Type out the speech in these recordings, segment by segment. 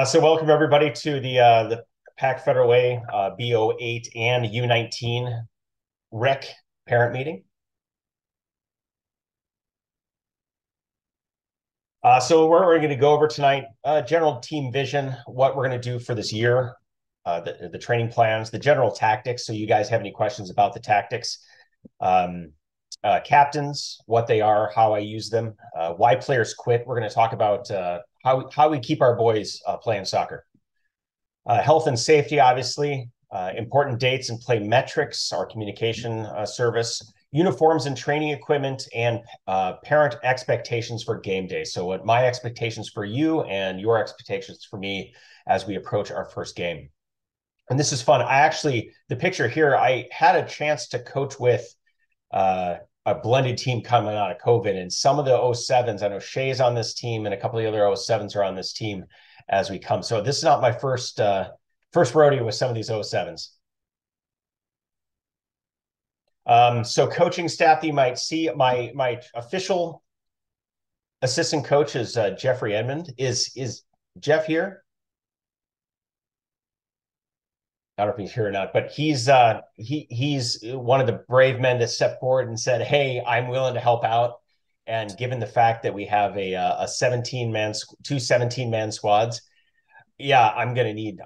So welcome everybody to the PacFW B08 and U19 rec parent meeting. So we're going to go over tonight, general team vision, what we're going to do for this year, the training plans, the general tactics. So you guys have any questions about the tactics, captains, what they are, how I use them, why players quit. We're going to talk about how we keep our boys playing soccer. Health and safety, obviously, important dates and play metrics, our communication service, uniforms and training equipment, and parent expectations for game day. So what my expectations for you and your expectations for me as we approach our first game. And this is fun. The picture here, I had a chance to coach with a blended team coming out of COVID. And some of the 07s, I know Shay's on this team and a couple of the other 07s are on this team as we come. So this is not my first rodeo with some of these 07s. So coaching staff, you might see my official assistant coach is Jeffrey Edmond. Is Jeff here? I don't know if he's here or not, but he's one of the brave men that stepped forward and said, "Hey, I'm willing to help out." And given the fact that we have two 17-man squads, yeah, I'm gonna need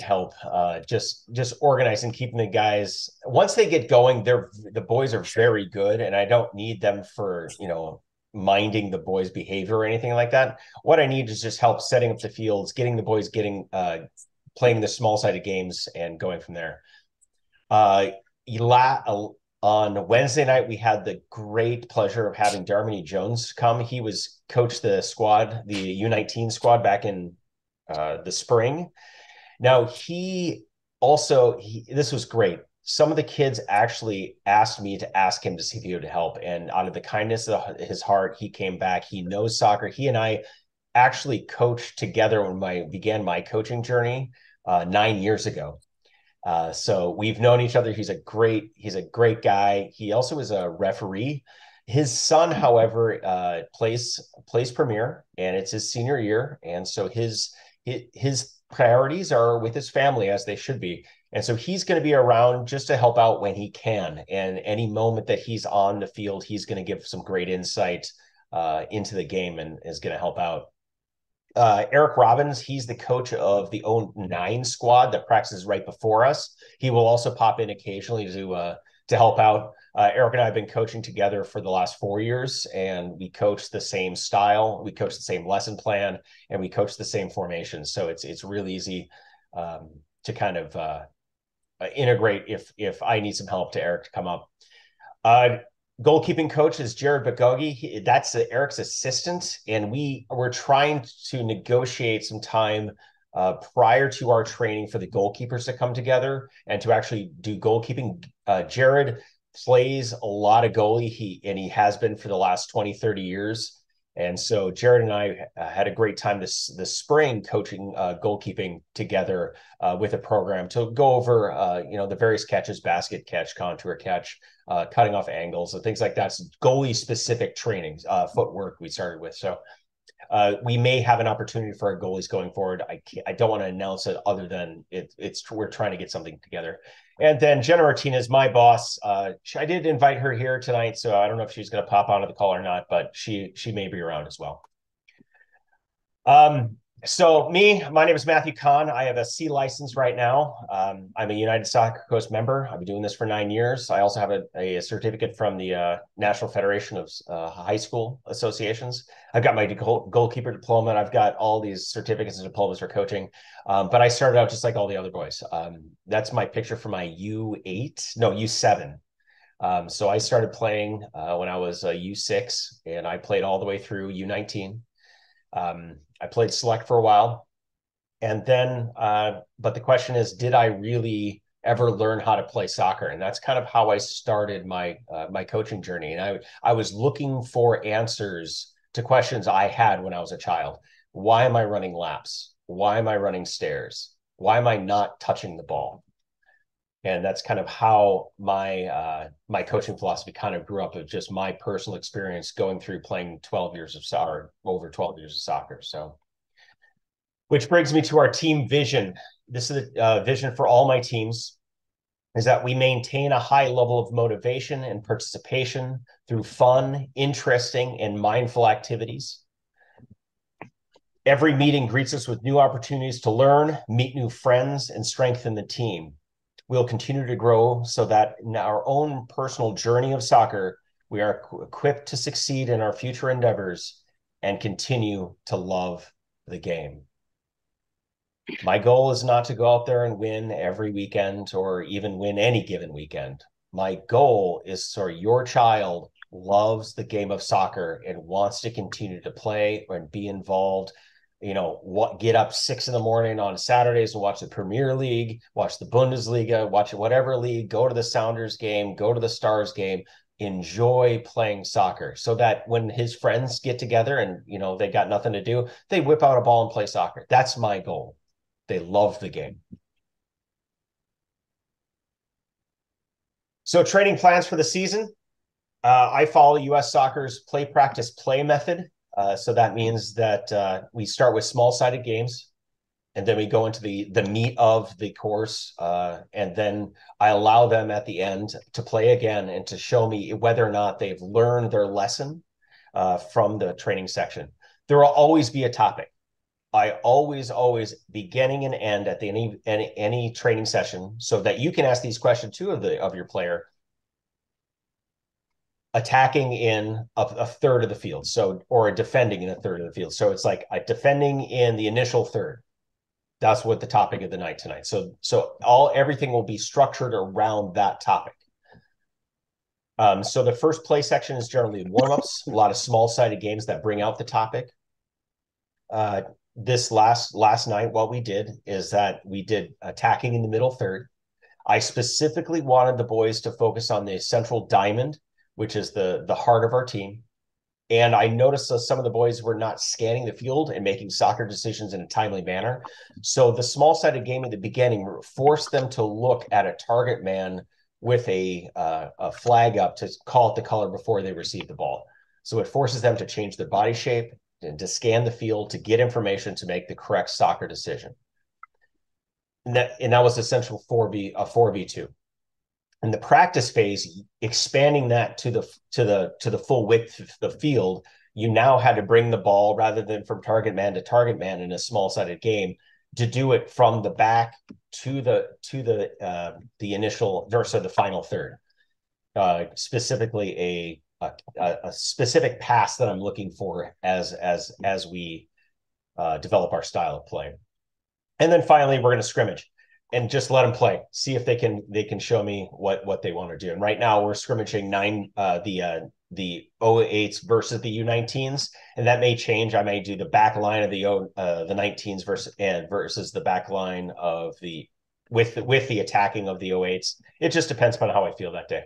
help. Just organizing, keeping the guys. Once they get going, the boys are very good, and I don't need them for minding the boys' behavior or anything like that. What I need is just help setting up the fields, getting the boys playing the small-sided games and going from there. On Wednesday night, we had the great pleasure of having Darmany Jones come. He was coached the squad, the U19 squad back in the spring. Now, this was great. Some of the kids actually asked me to ask him to see if he would help. And out of the kindness of his heart, he came back. He knows soccer. He and I actually coached together when I began my coaching journey 9 years ago. So we've known each other. He's a great guy. He also is a referee. His son, however, plays Premier, and it's his senior year, and so his priorities are with his family, as they should be. And so he's going to be around just to help out when he can. And any moment that he's on the field, he's going to give some great insight into the game and is going to help out. Eric Robbins, he's the coach of the U19 squad that practices right before us. He will also pop in occasionally to help out. Eric and I have been coaching together for the last 4 years, and we coach the same style, we coach the same lesson plan, and we coach the same formation. So it's really easy to kind of integrate if I need some help to Eric to come up. Goalkeeping coach is Jared Bagogi. That's Eric's assistant, and we're trying to negotiate some time prior to our training for the goalkeepers to come together and to actually do goalkeeping. Jared plays a lot of goalie. He has been for the last 20, 30 years. And so Jared and I had a great time this spring coaching goalkeeping together with a program to go over the various catches, basket catch, contour catch, cutting off angles and things like that. So goalie specific trainings, footwork we started with. So we may have an opportunity for our goalies going forward. I don't want to announce it other than we're trying to get something together. And then Jenna Martinez, my boss, I did invite her here tonight, so I don't know if she's going to pop onto the call or not, but she may be around as well. So my name is Matthew Kahn. I have a C license right now. I'm a United Soccer Coast member. I've been doing this for 9 years. I also have a certificate from the National Federation of High School Associations. I've got my goalkeeper diploma. I've got all these certificates and diplomas for coaching. But I started out just like all the other boys. That's my picture for my U7. So I started playing when I was U6, and I played all the way through U19. I played select for a while, and then, but the question is, did I really ever learn how to play soccer? And that's kind of how I started my coaching journey. And I was looking for answers to questions I had when I was a child. Why am I running laps? Why am I running stairs? Why am I not touching the ball? And that's kind of how my coaching philosophy kind of grew up of just my personal experience going through playing 12 years of soccer, over 12 years of soccer. So Which brings me to our team vision. This is the vision for all my teams, is that we maintain a high level of motivation and participation through fun, interesting, and mindful activities. Every meeting greets us with new opportunities to learn, meet new friends, and strengthen the team. We'll continue to grow so that in our own personal journey of soccer, we are equipped to succeed in our future endeavors and continue to love the game. My goal is not to go out there and win every weekend or even win any given weekend. My goal is so your child loves the game of soccer and wants to continue to play and be involved. Get up 6 a.m. on Saturdays and watch the Premier League, watch the Bundesliga, watch whatever league, go to the Sounders game, go to the Stars game, enjoy playing soccer so that when his friends get together and, they got nothing to do, they whip out a ball and play soccer. That's my goal. They love the game. So training plans for the season. I follow U.S. Soccer's play, practice, play method. So that means that we start with small-sided games, and then we go into the meat of the course, and then I allow them at the end to play again and to show me whether or not they've learned their lesson from the training section. There will always be a topic. I always, beginning and end at the any training session, so that you can ask these questions too of your player. Attacking in a third of the field, or defending in a third of the field. So it's like defending in the initial third. That's what the topic of the night tonight. So everything will be structured around that topic. So the first play section is generally warm-ups, a lot of small-sided games that bring out the topic. This last night, what we did is that we did attacking in the middle third. I specifically wanted the boys to focus on the central diamond, which is the heart of our team. And I noticed that some of the boys were not scanning the field and making soccer decisions in a timely manner. So the small-sided game at the beginning forced them to look at a target man with a flag up to call it the color before they receive the ball. So it forces them to change their body shape and to scan the field to get information to make the correct soccer decision. And that was essential 4v2. In the practice phase, expanding that to the full width of the field, you now had to bring the ball rather than from target man to target man in a small-sided game, to do it from the back to the initial or so the final third. Specifically a specific pass that I'm looking for as we develop our style of play. And then finally, we're going to scrimmage and just let them play. See if they can show me what they want to do. And right now we're scrimmaging the U08s versus the U19s, and that may change. I may do the back line of the 19s versus the back line of with the attacking of the U08s. It just depends on how I feel that day.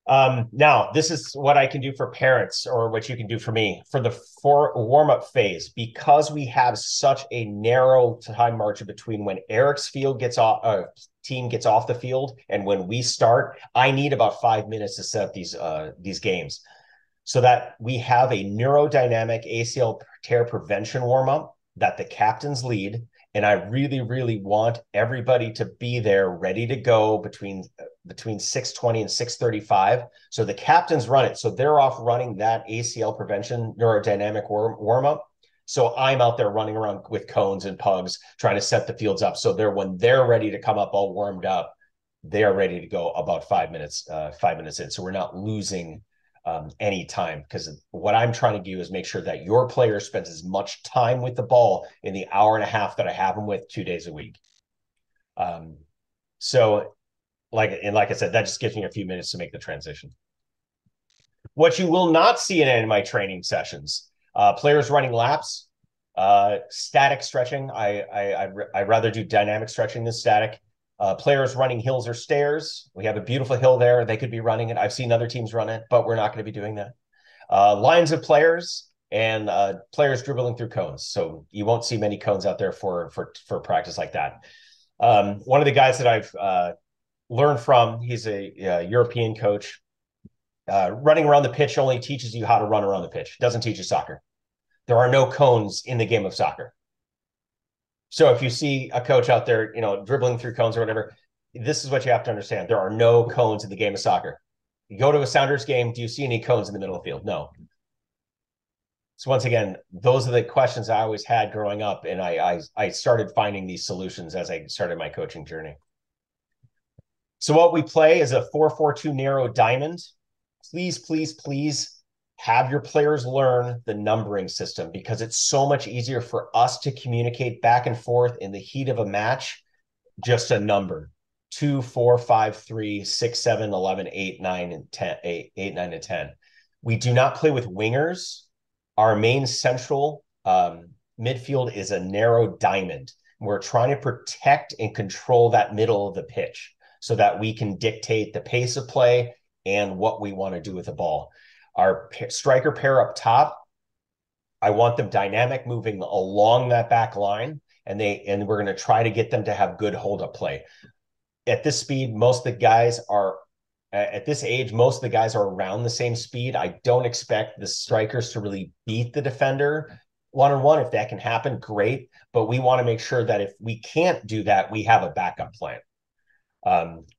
Now, this is what I can do for parents, or what you can do for me for the warm-up phase. Because we have such a narrow time margin between when Eric's team gets off the field and when we start, I need about 5 minutes to set up these games, so that we have a neurodynamic ACL tear prevention warm-up that the captains lead. And I really, really want everybody to be there ready to go between 6:20 and 6:35. So the captains run it. So they're off running that ACL prevention neurodynamic warm-up. So I'm out there running around with cones and pugs trying to set the fields up. So when they're ready to come up all warmed up, they're ready to go about 5 minutes in. So we're not losing any time, because what I'm trying to do is make sure that your player spends as much time with the ball in the hour and a half that I have them with 2 days a week. So like I said, that just gives me a few minutes to make the transition. What you will not see in any of my training sessions, players running laps, static stretching. I rather do dynamic stretching than static. Players running hills or stairs. We have a beautiful hill there. They could be running it. I've seen other teams run it, but we're not going to be doing that. Lines of players and players dribbling through cones. So you won't see many cones out there for practice like that. One of the guys that I've learned from, he's a European coach. Running around the pitch only teaches you how to run around the pitch. It doesn't teach you soccer. There are no cones in the game of soccer. So if you see a coach out there, dribbling through cones or whatever, this is what you have to understand. There are no cones in the game of soccer. You go to a Sounders game, do you see any cones in the middle of the field? No. So once again, those are the questions I always had growing up, and I started finding these solutions as I started my coaching journey. So what we play is a 4-4-2 narrow diamond. Please, please, please have your players learn the numbering system, because it's so much easier for us to communicate back and forth in the heat of a match. Just a number: 2, 4, 5, 3, 6, 7, 11, 8, 9, and 10, 8, 9, and 10. We do not play with wingers. Our main central midfield is a narrow diamond. We're trying to protect and control that middle of the pitch so that we can dictate the pace of play and what we want to do with the ball. Our striker pair up top, I want them dynamic, moving along that back line, and we're going to try to get them to have good hold-up play. At this speed, most of the guys are at this age, most of the guys are around the same speed. I don't expect the strikers to really beat the defender one-on-one. If that can happen, great. But we want to make sure that if we can't do that, we have a backup plan.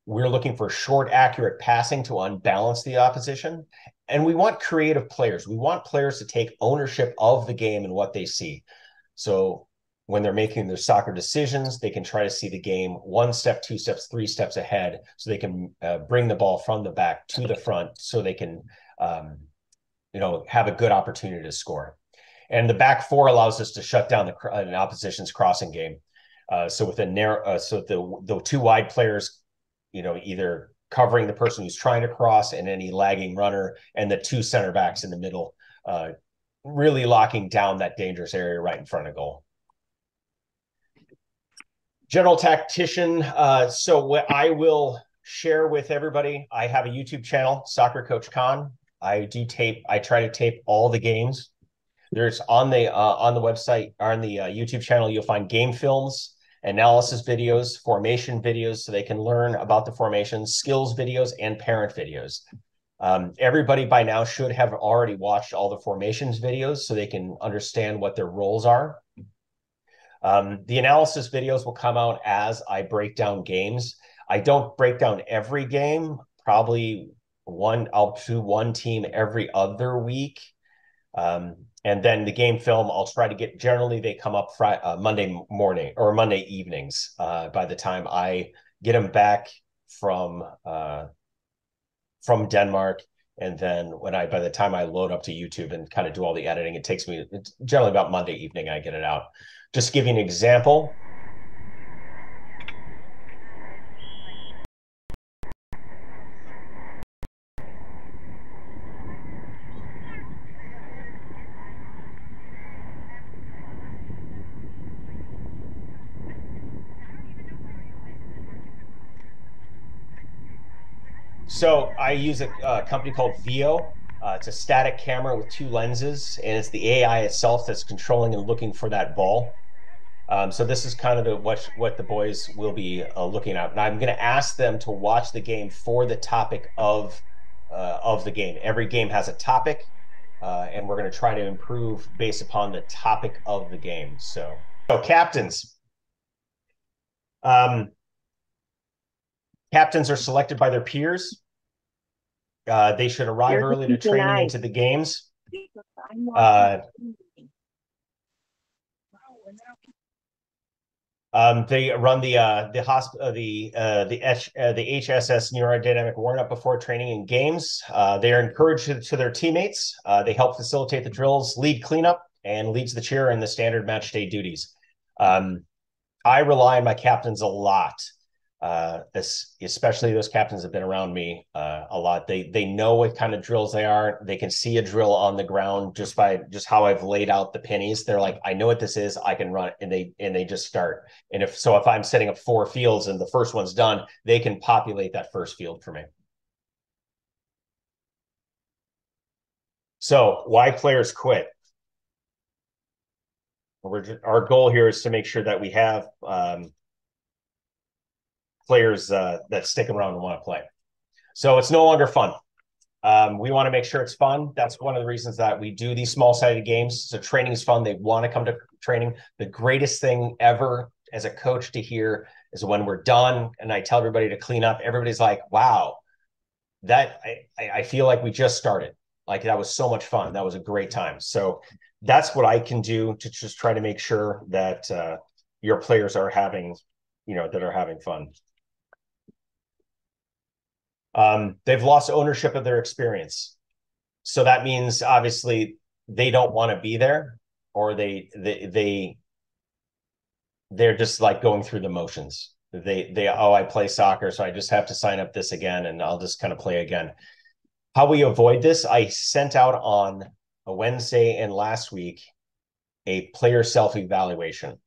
We're looking for short, accurate passing to unbalance the opposition. And we want creative players. We want players to take ownership of the game and what they see. So when they're making their soccer decisions, they can try to see the game 1 step, 2 steps, 3 steps ahead, so they can bring the ball from the back to the front, so they can, have a good opportunity to score. And the back four allows us to shut down an opposition's crossing game. So with the 2 wide players, either covering the person who's trying to cross and any lagging runner, and the 2 center backs in the middle, really locking down that dangerous area right in front of goal. General tactician. So what I will share with everybody, I have a YouTube channel, Soccer Coach Kahn. I try to tape all the games. There's on the website, or on the YouTube channel, you'll find game films, analysis videos, formation videos, so they can learn about the formations, skills videos, and parent videos. Everybody by now should have already watched all the formations videos, so they can understand what their roles are. The analysis videos will come out as I break down games. I don't break down every game, probably I'll do one team every other week. And then the game film, I'll try to get, generally they come up Monday morning or Monday evenings, by the time I get them back from Denmark. And then by the time I load up to YouTube and kind of do all the editing, it's generally about Monday evening I get it out. Just to give you an example. So I use a company called B08. It's a static camera with 2 lenses, and it's the AI itself that's controlling and looking for that ball. So this is kind of what the boys will be looking at. And I'm going to ask them to watch the game for the topic of the game. Every game has a topic, and we're going to try to improve based upon the topic of the game. So captains. Captains are selected by their peers. They should arrive early to training into the games. They run the HSS neurodynamic warm-up before training and games. They are encouraged to their teammates. They help facilitate the drills, lead cleanup, and leads the cheer and the standard match day duties. I rely on my captains a lot. Especially those captains have been around me a lot. They know what kind of drills they are. They can see a drill on the ground just by how I've laid out the pennies. They're like, I know what this is. I can run it, and they just start. And if I'm setting up 4 fields and the first one's done, they can populate that first field for me. So why players quit? Our goal here is to make sure that we have players that stick around and want to play. So it's no longer fun. We want to make sure it's fun. That's one of the reasons that we do these small-sided games. So training is fun. They want to come to training. The greatest thing ever as a coach to hear is when we're done and I tell everybody to clean up, everybody's like, wow, that I feel like we just started. Like that was so much fun. That was a great time. So that's what I can do to just try to make sure that your players are having, that are having fun. They've lost ownership of their experience. So that means obviously they don't want to be there, or they're just like going through the motions. Oh, I play soccer, so I just have to sign up this again and I'll just kind of play again. How we avoid this, I sent out on a Wednesday and last week a player self-evaluation.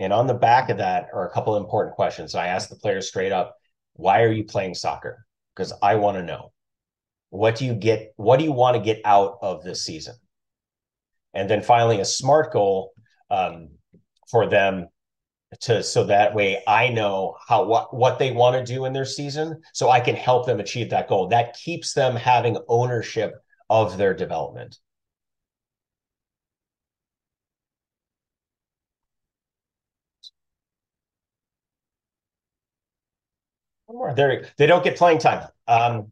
And on the back of that are a couple of important questions. I asked the players straight up, why are you playing soccer? Because I want to know. What do you want to get out of this season? And then finally, a SMART goal for them so that way I know what they want to do in their season, so I can help them achieve that goal. That keeps them having ownership of their development. They don't get playing time.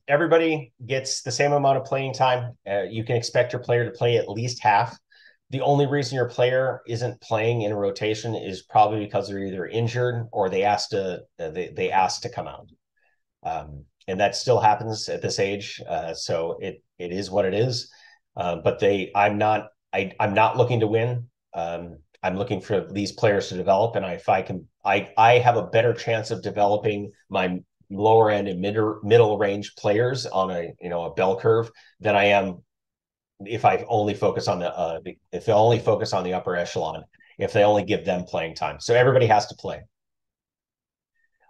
Everybody gets the same amount of playing time. You can expect your player to play at least half. The only reason your player isn't playing in a rotation is probably because they're either injured or they asked to come out. And that still happens at this age. So it is what it is. But I'm not looking to win. I'm looking for these players to develop, and I have a better chance of developing my lower end and middle range players on a bell curve than I am if I only focus on if they only focus on the upper echelon, if they only give them playing time. So everybody has to play.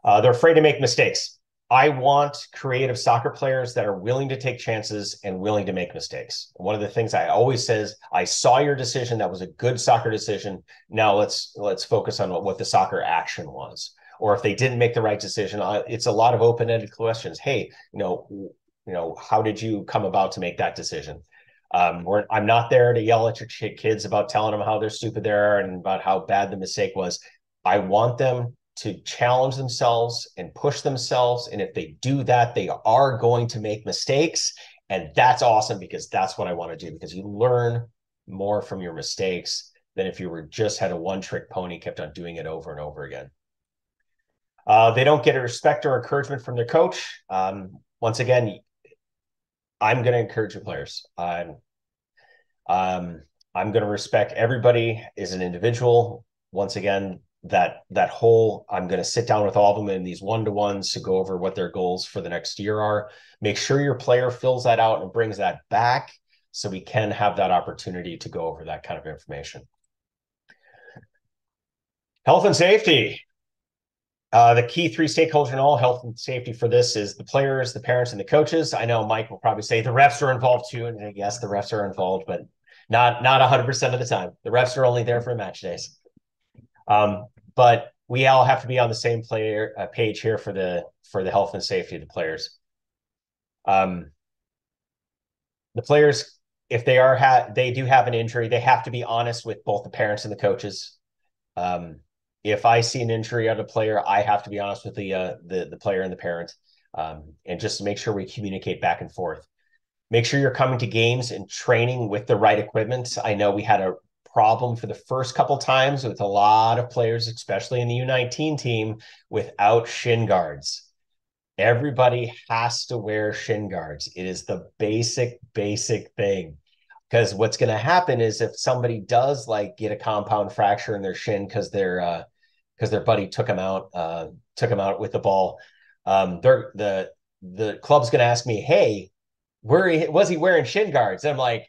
They're afraid to make mistakes. I want creative soccer players that are willing to take chances and willing to make mistakes. One of the things I always says, I saw your decision. That was a good soccer decision. Now let's focus on what the soccer action was. Or if they didn't make the right decision, it's a lot of open-ended questions. Hey, how did you come about to make that decision? I'm not there to yell at your kids about telling them how they're stupid they are and about how bad the mistake was. I want them to challenge themselves and push themselves. And if they do that, they are going to make mistakes. And that's awesome, because that's what I want to do, because you learn more from your mistakes than if you were just had a one-trick pony, kept on doing it over and over again. They don't get a respect or encouragement from their coach. Once again, I'm going to encourage your players. I'm going to respect everybody as an individual. Once again, that whole, I'm going to sit down with all of them in these one-to-ones to go over what their goals for the next year are. Make sure your player fills that out and brings that back so we can have that opportunity to go over that kind of information. Health and safety. The key three stakeholders in all health and safety for this is the players, the parents, and the coaches. I know Mike will probably say the refs are involved too, and yes, the refs are involved, but not 100% of the time. The refs are only there for match days. But we all have to be on the same page here for the health and safety of the players. The players, if they do have an injury, they have to be honest with both the parents and the coaches. If I see an injury on a player, I have to be honest with the player and the parent, and just to make sure we communicate back and forth. Make sure you're coming to games and training with the right equipment. I know we had a problem for the first couple times with a lot of players, especially in the U19 team, without shin guards. Everybody has to wear shin guards. It is the basic thing. Because what's going to happen is if somebody does get a compound fracture in their shin because their buddy took him out with the ball, the club's going to ask me, hey, was he wearing shin guards? And I'm like,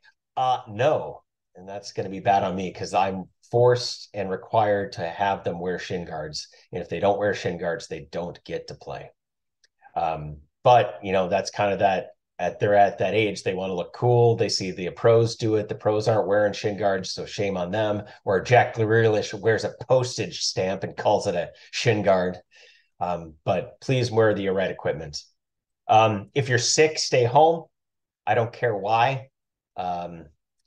no. And that's going to be bad on me, because I'm forced and required to have them wear shin guards. And if they don't wear shin guards, they don't get to play. But that's kind of they're at that age, they want to look cool. They see the pros do it. The pros aren't wearing shin guards, so shame on them. Or Jack Grealish wears a postage stamp and calls it a shin guard. But please wear the right equipment. If you're sick, stay home. I don't care why. Um,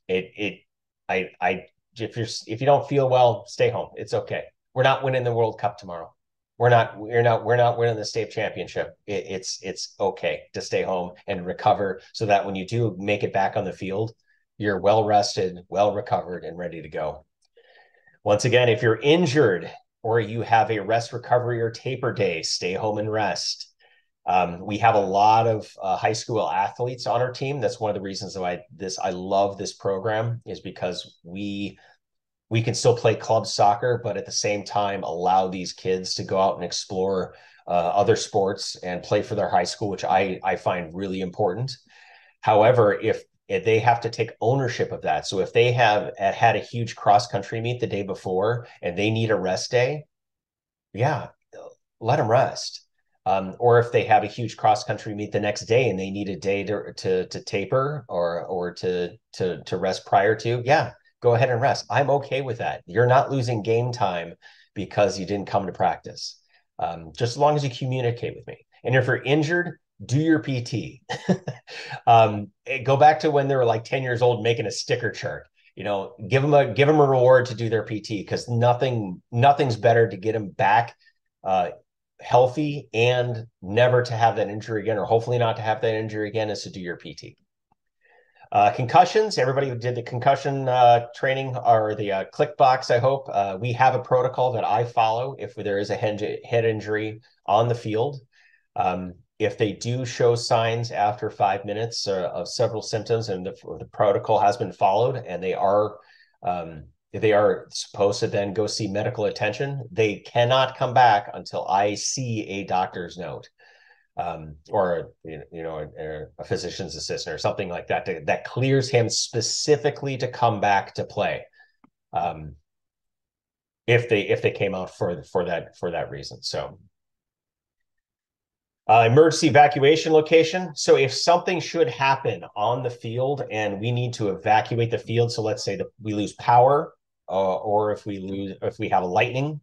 it it I if you don't feel well, stay home. It's okay. We're not winning the World Cup tomorrow. We're not winning the state championship. It's okay to stay home and recover so that when you do make it back on the field, you're well rested, well recovered, and ready to go. Once again, if you're injured or you have a rest, recovery, or taper day, stay home and rest. We have a lot of high school athletes on our team. That's one of the reasons why I love this program, is because we can still play club soccer, but at the same time allow these kids to go out and explore other sports and play for their high school, which I find really important. However, if they have to take ownership of that, so if they have had a huge cross country meet the day before and they need a rest day, yeah, let them rest. Or if they have a huge cross country meet the next day and they need a day to taper or to rest prior to, yeah, go ahead and rest. I'm okay with that. You're not losing game time because you didn't come to practice. Just as long as you communicate with me. And if you're injured, do your PT. Go back to when they were like 10 years old making a sticker chart. Give them a reward to do their PT, because nothing's better to get them back healthy and never to have that injury again, or hopefully not to have that injury again, is to do your PT. Concussions, everybody who did the concussion training or the click box, I hope. We have a protocol that I follow if there is a head injury on the field. If they do show signs after 5 minutes of several symptoms and the protocol has been followed and they are supposed to then go see medical attention, they cannot come back until I see a doctor's note. Or a physician's assistant or something like that that clears him specifically to come back to play. If they came out for that reason. So emergency evacuation location. So if something should happen on the field and we need to evacuate the field, so let's say that we lose power, or if we have a lightning,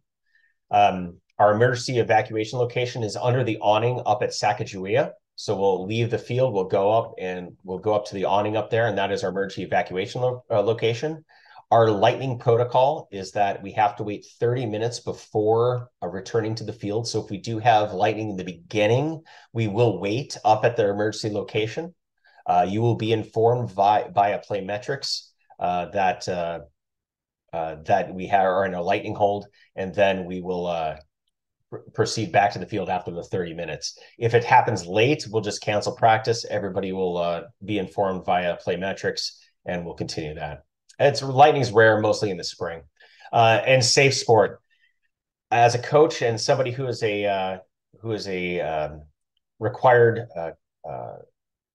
our emergency evacuation location is under the awning up at Sacagawea. So we'll leave the field, we'll go up to the awning up there, and that is our emergency evacuation location. Our lightning protocol is that we have to wait 30 minutes before returning to the field. So if we do have lightning in the beginning, we will wait up at the emergency location. You will be informed via Playmetrics that we are in a lightning hold, and then we will proceed back to the field after the 30 minutes. If it happens late, we'll just cancel practice. Everybody will be informed via Playmetrics, and we'll continue that. Lightning's rare, mostly in the spring. And safe sport. As a coach and somebody who is a required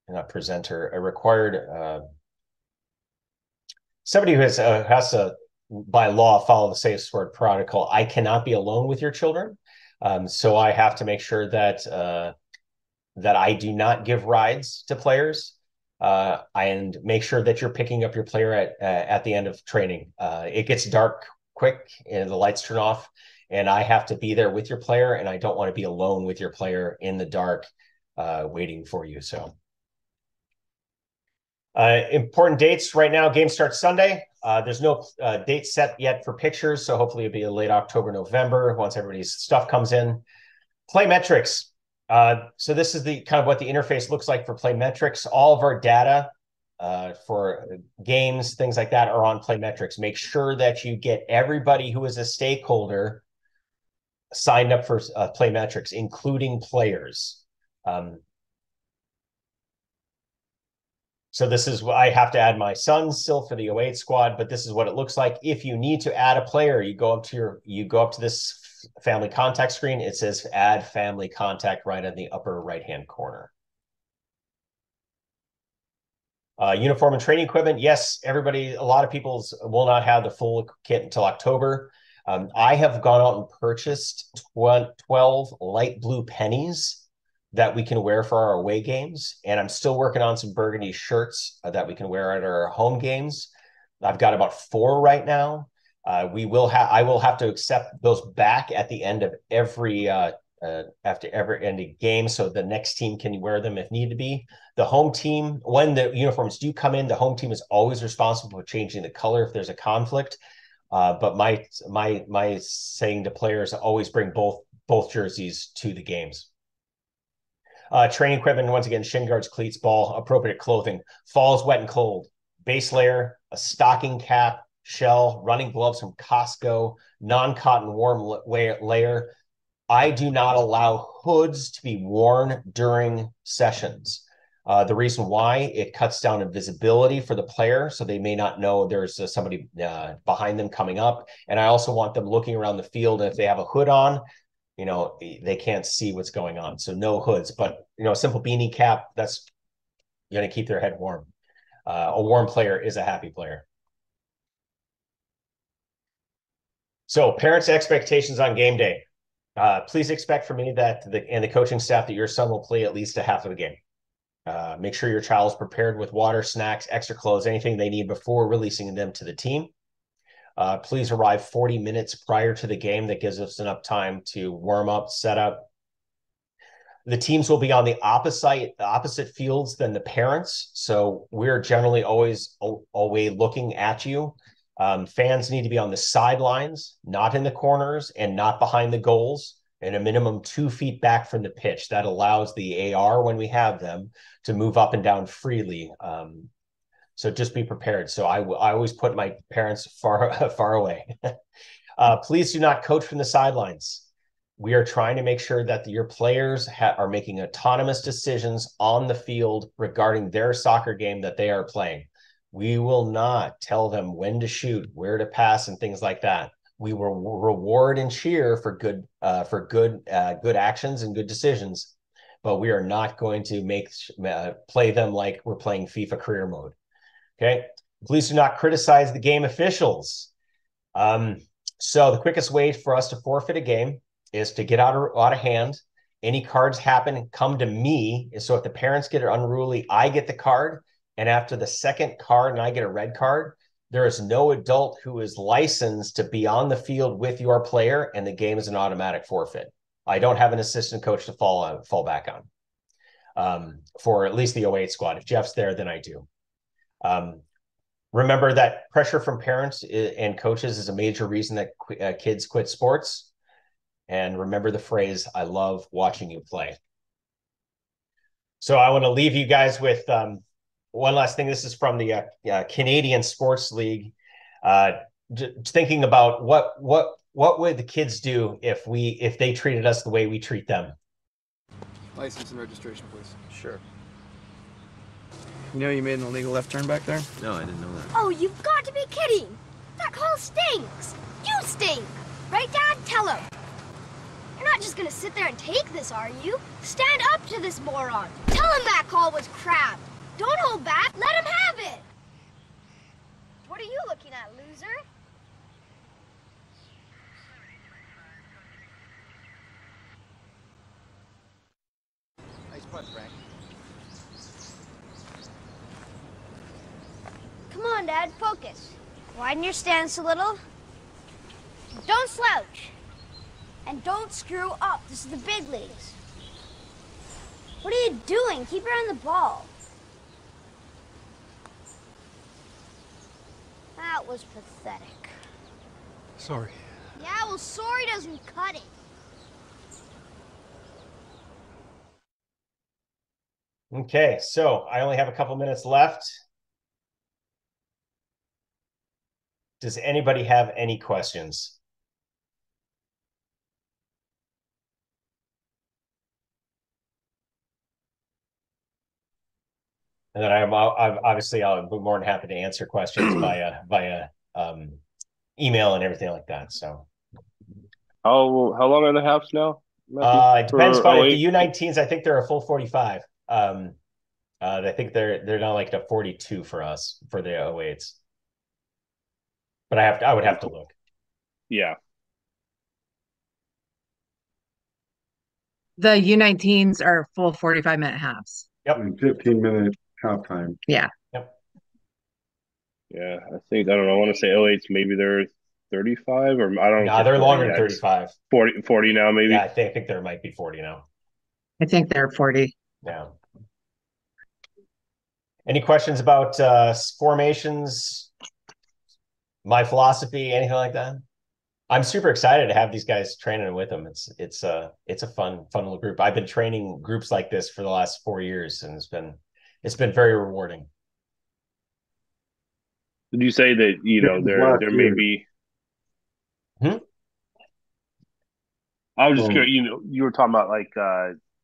not presenter, a required somebody who has to by law follow the safe sport protocol, I cannot be alone with your children. So I have to make sure that I do not give rides to players, and make sure that you're picking up your player at the end of training. It gets dark quick and the lights turn off, and I have to be there with your player, and I don't want to be alone with your player in the dark waiting for you. So important dates right now. Game starts Sunday. There's no date set yet for pictures, so hopefully it'll be a late October, November once everybody's stuff comes in. Playmetrics. So this is the kind of what the interface looks like for Playmetrics. All of our data for games, things like that, are on Playmetrics. Make sure that you get everybody who is a stakeholder signed up for Playmetrics, including players. So this is what I have to add my son still for the 08 squad, but this is what it looks like. If you need to add a player, you go up to this family contact screen. It says add family contact right in the upper right-hand corner. Uniform and training equipment. Yes, a lot of people will not have the full kit until October. I have gone out and purchased 12 light blue pennies that we can wear for our away games. And I'm still working on some burgundy shirts that we can wear at our home games. I've got about 4 right now. I will have to accept those back at the end of every after every ending game, so the next team can wear them if need to be. The home team, when the uniforms do come in, the home team is always responsible for changing the color if there's a conflict. But my saying to players, always bring both jerseys to the games. Training equipment, once again, shin guards, cleats, ball, appropriate clothing. Falls wet and cold. Base layer, a stocking cap, shell, running gloves from Costco, non-cotton warm layer. I do not allow hoods to be worn during sessions. The reason why, it cuts down on visibility for the player, so they may not know there's somebody behind them coming up. And I also want them looking around the field. And if they have a hood on, they can't see what's going on. So no hoods, but a simple beanie cap, that's going to keep their head warm. A warm player is a happy player. So parents' expectations on game day. Please expect from me and the coaching staff that your son will play at least a half of the game. Make sure your child is prepared with water, snacks, extra clothes, anything they need before releasing them to the team. Please arrive 40 minutes prior to the game. That gives us enough time to warm up, set up. The teams will be on the opposite fields than the parents, so we're generally always looking at you. Fans need to be on the sidelines, not in the corners, and not behind the goals, and a minimum 2 feet back from the pitch. That allows the AR, when we have them, to move up and down freely. So just be prepared. So I always put my parents far away. Please do not coach from the sidelines. We are trying to make sure that your players are making autonomous decisions on the field regarding their soccer game that they are playing. We will not tell them when to shoot, where to pass, and things like that. We will reward and cheer for good actions and good decisions, but we are not going to play them like we're playing FIFA career mode. Okay. Please do not criticize the game officials. So the quickest way for us to forfeit a game is to get out of hand. Any cards happen, come to me. So if the parents get it unruly, I get the card. And after the second card and I get a red card, there is no adult who is licensed to be on the field with your player, and the game is an automatic forfeit. I don't have an assistant coach to fall back on for at least the 08 squad. If Jeff's there, then I do. Remember that pressure from parents and coaches is a major reason that kids quit sports. And remember the phrase, I love watching you play. So I want to leave you guys with one last thing. This is from the Canadian Sports League. Thinking about what would the kids do if they treated us the way we treat them? License and registration, please. Sure. You know you made an illegal left turn back there? No, I didn't know that. Oh, you've got to be kidding! That call stinks! You stink! Right, Dad? Tell him. You're not just gonna sit there and take this, are you? Stand up to this moron! Tell him that call was crap! Don't hold back! Let him have it! What are you looking at, loser? Nice putt, Frank. Come on, Dad, focus. Widen your stance a little. Don't slouch. And don't screw up. This is the big leagues. What are you doing? Keep your eye on the ball. That was pathetic. Sorry. Yeah, well, sorry doesn't cut it. Okay, so I only have a couple minutes left. Does anybody have any questions? And then I'll be more than happy to answer questions via email and everything like that. So How long are the halves now? It depends. But the 08? U19s, I think they're a full 45. I think they're not like a 42 for us for the 08s. But I would have to look. Yeah. The U19s are full 45-minute halves. Yep. And 15-minute halftime. Yeah. Yep. Yeah, I don't know. I want to say 08s. Maybe they're 35, or I don't know. No, they're 40 longer than yet. 35. 40 now, maybe. Yeah, I think there might be 40 now. I think they're 40. Yeah. Any questions about formations, my philosophy, anything like that? I'm super excited to have these guys training with them. It's a fun little group. I've been training groups like this for the last 4 years, and it's been very rewarding. Did you say that there may be? I was just curious. You were talking about like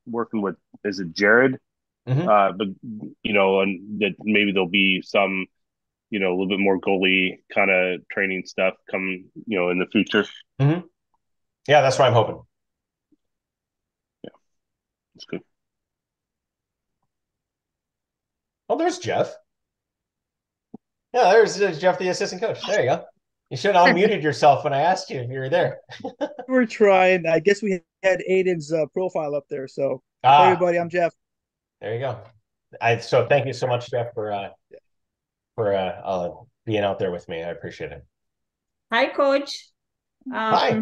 working with, is it Jared? But and that maybe there'll be some a little bit more goalie kind of training stuff come in the future. Yeah, that's what I'm hoping. Yeah, that's good. Oh, there's Jeff. Yeah, there's Jeff, the assistant coach. There you go. You should have unmuted yourself when I asked you if you were there. We're trying. I guess we had Aiden's profile up there. So, hey everybody, I'm Jeff. There you go. So thank you so much, Jeff, for being out there with me. I appreciate it. Hi, Coach. Hi.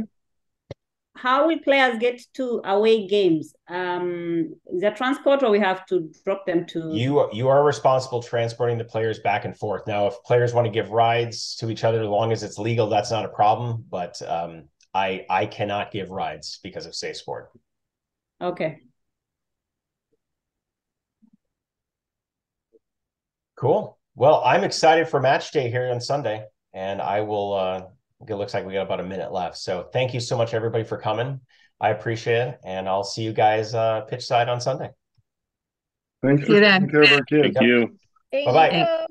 How will players get to away games? Is there transport, or we have to drop them to? You are responsible transporting the players back and forth. Now, if players want to give rides to each other, as long as it's legal, that's not a problem. But I cannot give rides because of Safe Sport. Okay. Cool. Well, I'm excited for match day here on Sunday, and I will. It looks like we got about a minute left. So thank you so much, everybody, for coming. I appreciate it, and I'll see you guys pitch side on Sunday. Thanks for taking care of our kids. Thank you. Bye-bye.